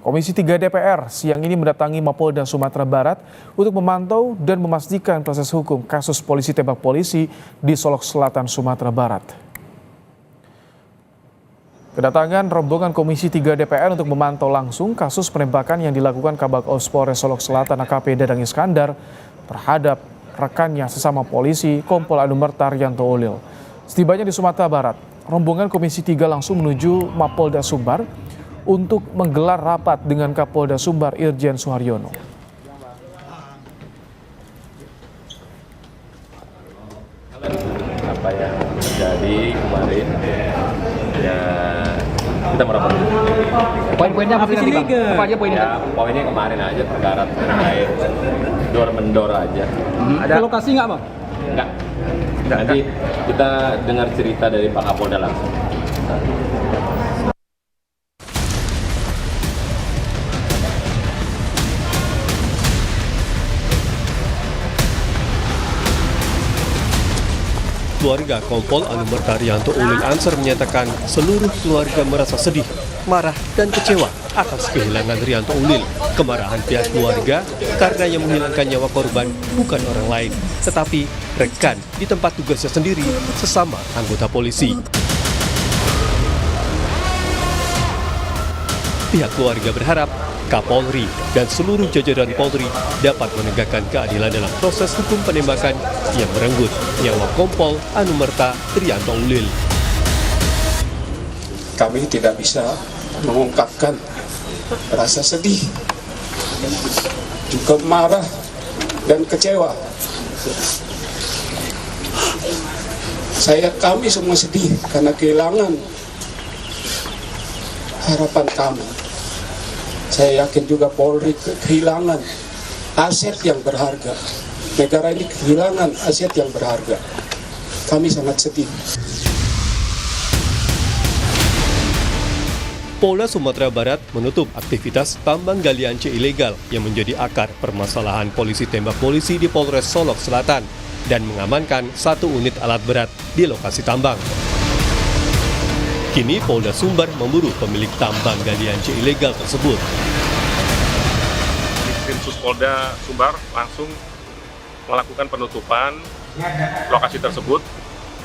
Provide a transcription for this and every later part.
Komisi 3 DPR siang ini mendatangi Mapolda Sumatera Barat untuk memantau dan memastikan proses hukum kasus polisi tembak polisi di Solok Selatan, Sumatera Barat. Kedatangan rombongan Komisi 3 DPR untuk memantau langsung kasus penembakan yang dilakukan Kabak Ops Polres Solok Selatan AKP Dadang Iskandar terhadap rekannya sesama polisi Kompol Anumerta Rianto Ulil. Setibanya di Sumatera Barat, rombongan Komisi 3 langsung menuju Mapolda Sumbar untuk menggelar rapat dengan Kapolda Sumbar Irjen Suharyono. Apa yang terjadi kemarin ya kita merapat poin-poinnya apa sih Bang? Apa aja poinnya? Ya poinnya kemarin aja perkara terkait dor-mendor aja. Ada lokasi nggak Bang? Enggak. Nanti kita dengar cerita dari Pak Kapolda langsung. Keluarga Kompol Anumerta Rianto Ulil Ansar menyatakan seluruh keluarga merasa sedih, marah, dan kecewa atas kehilangan Rianto Ulil. Kemarahan pihak keluarga karena yang menghilangkan nyawa korban bukan orang lain, tetapi rekan di tempat tugasnya sendiri, sesama anggota polisi. Pihak keluarga berharap Kapolri dan seluruh jajaran Polri dapat menegakkan keadilan dalam proses hukum penembakan yang merenggut nyawa Kompol Anumerta Rianto Ulil. Kami tidak bisa mengungkapkan rasa sedih, juga marah dan kecewa. Kami semua sedih karena kehilangan harapan kami. Saya yakin juga Polri kehilangan aset yang berharga. Negara ini kehilangan aset yang berharga. Kami sangat sedih. Polda Sumatera Barat menutup aktivitas tambang galian C ilegal yang menjadi akar permasalahan polisi tembak polisi di Polres Solok Selatan dan mengamankan 1 unit alat berat di lokasi tambang. Kini Polda Sumbar memburu pemilik tambang galian C ilegal tersebut. Tim Suspolda Sumbar langsung melakukan penutupan lokasi tersebut.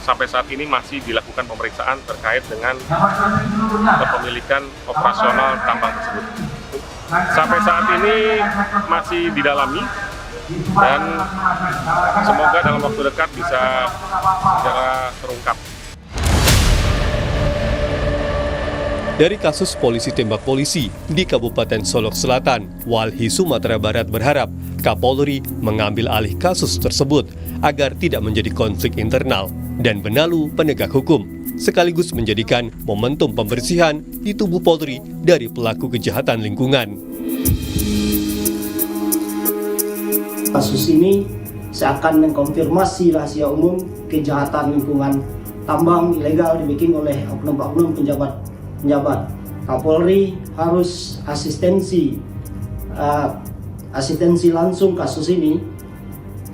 Sampai saat ini masih dilakukan pemeriksaan terkait dengan kepemilikan operasional tambang tersebut. Sampai saat ini masih didalami dan semoga dalam waktu dekat bisa segera terungkap. Dari kasus polisi tembak polisi di Kabupaten Solok Selatan, Walhi Sumatera Barat berharap Kapolri mengambil alih kasus tersebut agar tidak menjadi konflik internal dan benalu penegak hukum, sekaligus menjadikan momentum pembersihan di tubuh Polri dari pelaku kejahatan lingkungan. Kasus ini seakan mengkonfirmasi rahasia umum kejahatan lingkungan tambang ilegal dibikin oleh oknum-oknum penjabat. Kapolri harus asistensi langsung kasus ini,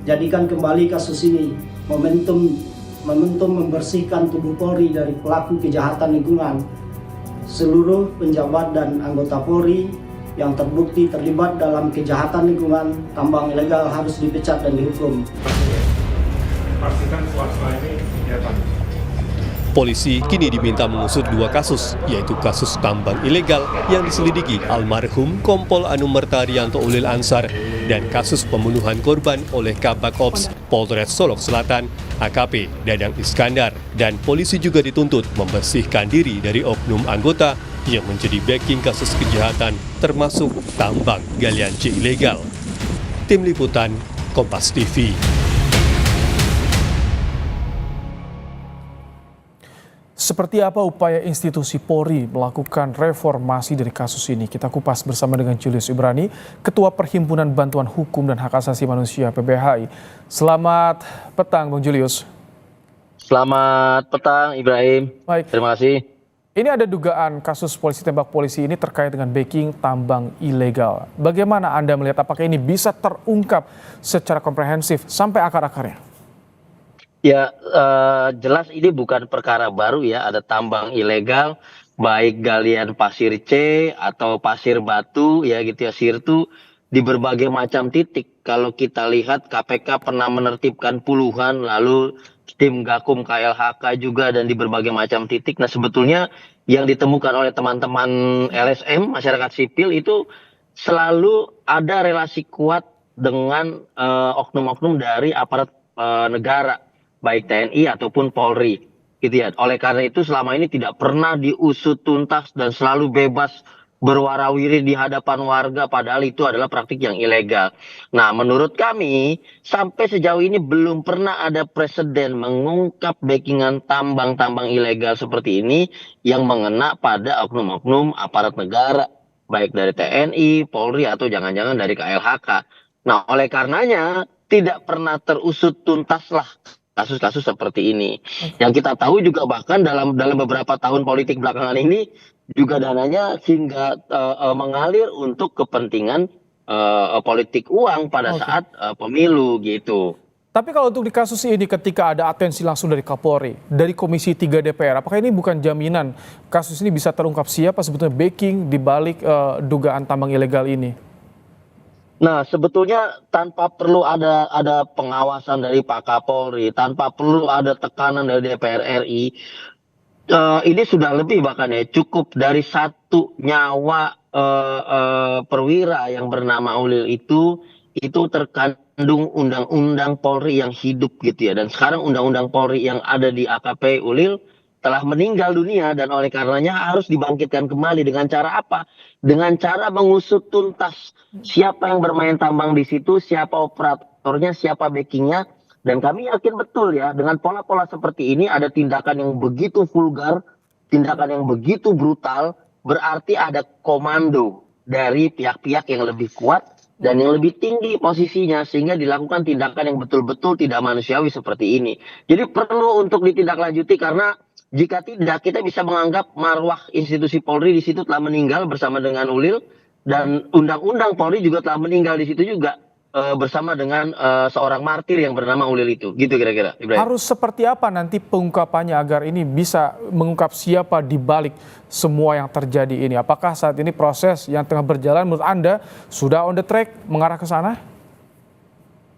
jadikan kembali kasus ini momentum membersihkan tubuh Polri dari pelaku kejahatan lingkungan. Seluruh penjabat dan anggota Polri yang terbukti terlibat dalam kejahatan lingkungan tambang ilegal harus dipecat dan dihukum. Pastikan swasta ini kegiatan. Polisi kini diminta mengusut 2 kasus, yaitu kasus tambang ilegal yang diselidiki almarhum Kompol Anumerta Rianto Ulil Ansar dan kasus pembunuhan korban oleh Kabak Ops Polres Solok Selatan AKP Dadang Iskandar. Dan polisi juga dituntut membersihkan diri dari oknum anggota yang menjadi backing kasus kejahatan termasuk tambang galian C ilegal. Tim Liputan Kompas TV. Seperti apa upaya institusi Polri melakukan reformasi dari kasus ini? Kita kupas bersama dengan Julius Ibrani, Ketua Perhimpunan Bantuan Hukum dan Hak Asasi Manusia PBHI. Selamat petang, Bang Julius. Selamat petang, Ibrahim. Baik. Terima kasih. Ini ada dugaan kasus polisi tembak polisi ini terkait dengan backing tambang ilegal. Bagaimana Anda melihat apakah ini bisa terungkap secara komprehensif sampai akar-akarnya? Ya, jelas ini bukan perkara baru ya, ada tambang ilegal baik galian pasir C atau pasir batu ya gitu ya, sirtu di berbagai macam titik. Kalau kita lihat KPK pernah menertibkan puluhan, lalu tim Gakum KLHK juga dan di berbagai macam titik. Nah sebetulnya yang ditemukan oleh teman-teman LSM masyarakat sipil itu selalu ada relasi kuat dengan oknum-oknum dari aparat negara, baik TNI ataupun Polri, gitu ya. Oleh karena itu selama ini tidak pernah diusut tuntas dan selalu bebas berwarawiri di hadapan warga, padahal itu adalah praktik yang ilegal. Nah, menurut kami sampai sejauh ini belum pernah ada presiden mengungkap backingan tambang-tambang ilegal seperti ini yang mengena pada oknum-oknum aparat negara, baik dari TNI, Polri, atau jangan-jangan dari KLHK. Nah, oleh karenanya tidak pernah terusut tuntaslah kasus-kasus seperti ini. Yang kita tahu juga bahkan dalam beberapa tahun politik belakangan ini juga dananya hingga mengalir untuk kepentingan politik uang pada saat pemilu gitu. Tapi kalau untuk di kasus ini ketika ada atensi langsung dari Kapolri, dari Komisi 3 DPR, apakah ini bukan jaminan kasus ini bisa terungkap siapa sebetulnya backing di balik dugaan tambang ilegal ini? Nah, sebetulnya tanpa perlu ada pengawasan dari Pak Kapolri, tanpa perlu ada tekanan dari DPR RI, ini sudah lebih bahkan ya, cukup dari satu nyawa perwira yang bernama Ulil itu terkandung undang-undang Polri yang hidup gitu ya. Dan sekarang undang-undang Polri yang ada di AKP Ulil telah meninggal dunia dan oleh karenanya harus dibangkitkan kembali. Dengan cara apa? Dengan cara mengusut tuntas siapa yang bermain tambang di situ, siapa operatornya, siapa backingnya. Dan kami yakin betul ya, dengan pola-pola seperti ini ada tindakan yang begitu vulgar, tindakan yang begitu brutal, berarti ada komando dari pihak-pihak yang lebih kuat dan yang lebih tinggi posisinya sehingga dilakukan tindakan yang betul-betul tidak manusiawi seperti ini. Jadi perlu untuk ditindaklanjuti karena jika tidak kita bisa menganggap marwah institusi Polri di situ telah meninggal bersama dengan Ulil dan undang-undang Polri juga telah meninggal di situ juga bersama dengan seorang martir yang bernama Ulil itu. Gitu kira-kira, Ibrahim. Harus seperti apa nanti pengungkapannya agar ini bisa mengungkap siapa di balik semua yang terjadi ini? Apakah saat ini proses yang tengah berjalan menurut Anda sudah on the track mengarah ke sana?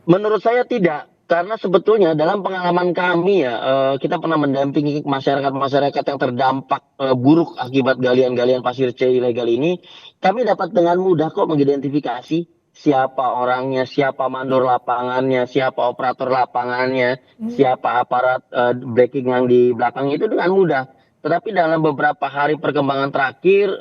Menurut saya tidak. Karena sebetulnya dalam pengalaman kami ya, kita pernah mendampingi masyarakat-masyarakat yang terdampak buruk akibat galian-galian pasir C ilegal ini. Kami dapat dengan mudah kok mengidentifikasi siapa orangnya, siapa mandor lapangannya, siapa operator lapangannya, siapa aparat backing yang di belakang itu dengan mudah. Tetapi dalam beberapa hari perkembangan terakhir,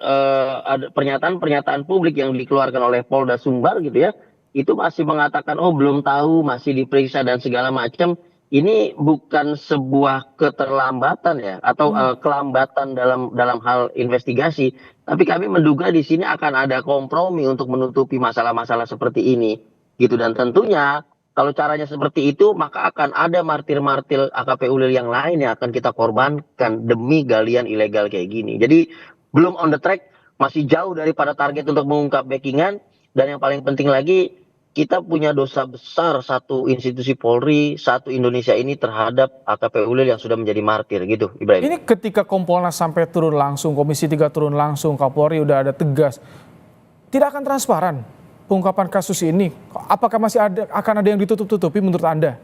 ada pernyataan-pernyataan publik yang dikeluarkan oleh Polda Sumbar gitu ya, itu masih mengatakan oh belum tahu, masih diperiksa dan segala macam. Ini bukan sebuah keterlambatan ya atau kelambatan dalam hal investigasi, tapi kami menduga di sini akan ada kompromi untuk menutupi masalah-masalah seperti ini gitu. Dan tentunya kalau caranya seperti itu maka akan ada martir-martir AKP Ulil yang lain yang akan kita korbankan demi galian ilegal kayak gini. Jadi belum on the track, masih jauh daripada target untuk mengungkap backingan. Dan yang paling penting lagi, kita punya dosa besar satu institusi Polri, satu Indonesia ini terhadap AKP Ulil yang sudah menjadi martir gitu, Ibrahim. Ini ketika Kompolnas sampai turun langsung, Komisi 3 turun langsung, Kapolri udah ada tegas. Tidak akan transparan pengungkapan kasus ini. Apakah masih akan ada yang ditutup-tutupi menurut Anda?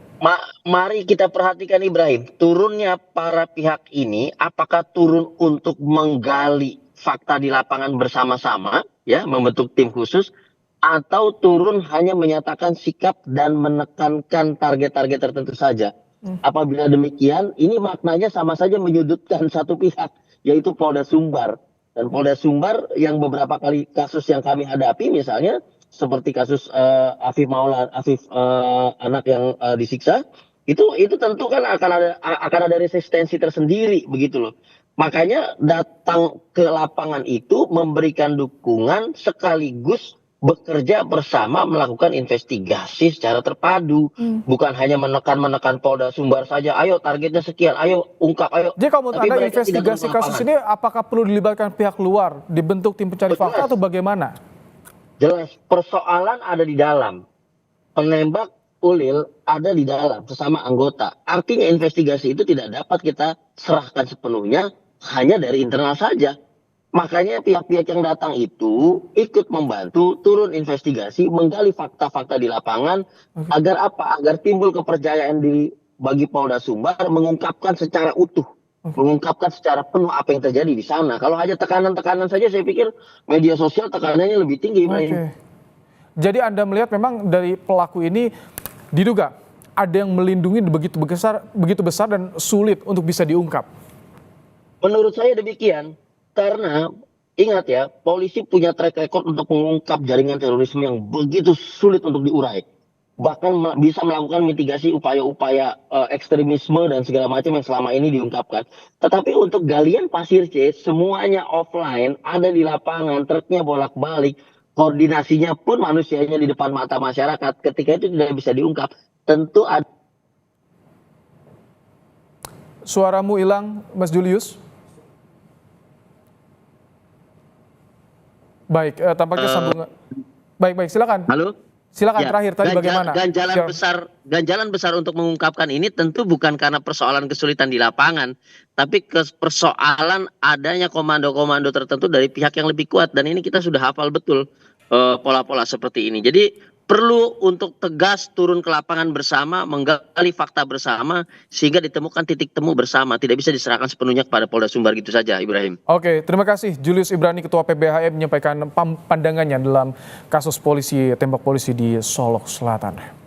Mari kita perhatikan Ibrahim, turunnya para pihak ini apakah turun untuk menggali fakta di lapangan bersama-sama ya, membentuk tim khusus, atau turun hanya menyatakan sikap dan menekankan target-target tertentu saja. Apabila demikian, ini maknanya sama saja menyudutkan satu pihak, yaitu Polda Sumbar. Dan Polda Sumbar yang beberapa kali kasus yang kami hadapi, misalnya seperti kasus Afif anak yang disiksa, itu tentu kan akan ada resistensi tersendiri begitu loh. Makanya datang ke lapangan itu memberikan dukungan sekaligus bekerja bersama melakukan investigasi secara terpadu, bukan hanya menekan Polda Sumbar saja. Ayo targetnya sekian, ayo ungkap, ayo. Jadi kalau menurut Anda investigasi kasus ini apakah perlu dilibatkan pihak luar, dibentuk tim pencari fakta atau bagaimana? Jelas, persoalan ada di dalam. Penembak Ulil ada di dalam sesama anggota. Artinya investigasi itu tidak dapat kita serahkan sepenuhnya hanya dari internal saja. Makanya pihak-pihak yang datang itu ikut membantu turun investigasi, menggali fakta-fakta di lapangan agar apa? Agar timbul kepercayaan diri bagi Polda Sumbar mengungkapkan secara utuh, mengungkapkan secara penuh apa yang terjadi di sana. Kalau hanya tekanan-tekanan saja, saya pikir media sosial tekanannya lebih tinggi, Ibrahim. Oke. Jadi Anda melihat memang dari pelaku ini diduga ada yang melindungi begitu besar dan sulit untuk bisa diungkap. Menurut saya demikian. Karena ingat ya, polisi punya track record untuk mengungkap jaringan terorisme yang begitu sulit untuk diurai. Bahkan bisa melakukan mitigasi upaya-upaya ekstremisme dan segala macam yang selama ini diungkapkan. Tetapi untuk galian pasir C, semuanya offline, ada di lapangan, truknya bolak-balik, koordinasinya pun manusianya di depan mata masyarakat. Ketika itu tidak bisa diungkap, tentu ada. Suaramu hilang, Mas Julius. Baik, tampaknya sambungan. Baik, silakan. Halo? Silakan Ya, terakhir tadi bagaimana? ganjalan besar untuk mengungkapkan ini tentu bukan karena persoalan kesulitan di lapangan, tapi persoalan adanya komando-komando tertentu dari pihak yang lebih kuat, dan ini kita sudah hafal betul pola-pola seperti ini. Jadi perlu untuk tegas turun ke lapangan bersama, menggali fakta bersama sehingga ditemukan titik temu bersama, tidak bisa diserahkan sepenuhnya kepada Polda Sumbar gitu saja, Ibrahim. Oke, terima kasih Julius Ibrani, Ketua PBHM menyampaikan pandangannya dalam kasus polisi tembak polisi di Solok Selatan.